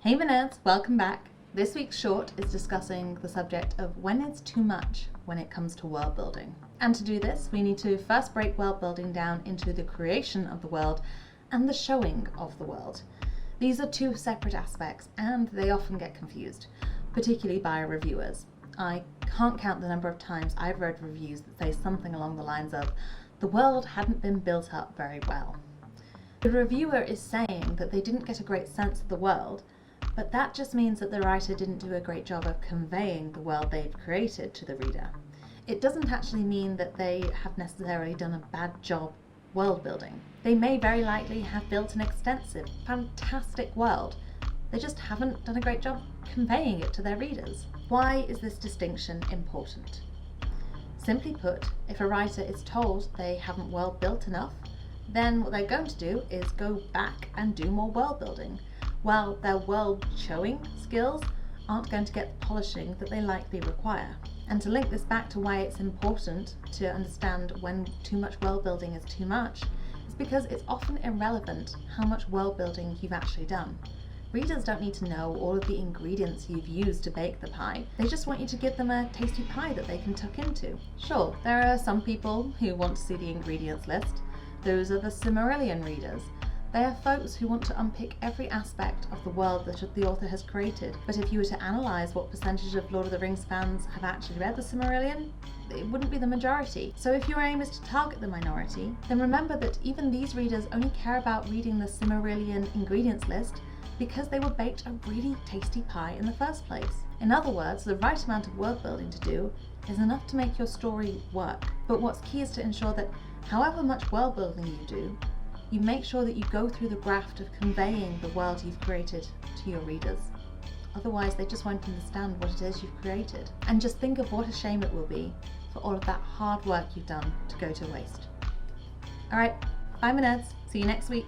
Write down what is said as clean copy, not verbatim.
Hey my nerds, welcome back. This week's short is discussing the subject of when it's too much when it comes to world building. And to do this, we need to first break world building down into the creation of the world and the showing of the world. These are two separate aspects and they often get confused, particularly by reviewers. I can't count the number of times I've read reviews that say something along the lines of, the world hadn't been built up very well. The reviewer is saying that they didn't get a great sense of the world, but that just means that the writer didn't do a great job of conveying the world they've created to the reader. It doesn't actually mean that they have necessarily done a bad job world building. They may very likely have built an extensive, fantastic world. They just haven't done a great job conveying it to their readers. Why is this distinction important? Simply put, if a writer is told they haven't world built enough, then what they're going to do is go back and do more world building, while their world showing skills aren't going to get the polishing that they likely require. And to link this back to why it's important to understand when too much world building is too much, is because it's often irrelevant how much world building you've actually done. Readers don't need to know all of the ingredients you've used to bake the pie. They just want you to give them a tasty pie that they can tuck into. Sure, there are some people who want to see the ingredients list. Those are the Silmarillion readers. They are folks who want to unpick every aspect of the world that the author has created. But if you were to analyse what percentage of Lord of the Rings fans have actually read the Silmarillion, it wouldn't be the majority. So if your aim is to target the minority, then remember that even these readers only care about reading the Silmarillion ingredients list because they were baked a really tasty pie in the first place. In other words, the right amount of world building to do is enough to make your story work. But what's key is to ensure that however much world building you do, you make sure that you go through the graft of conveying the world you've created to your readers. Otherwise, they just won't understand what it is you've created. And just think of what a shame it will be for all of that hard work you've done to go to waste. Alright, bye my nerds. See you next week.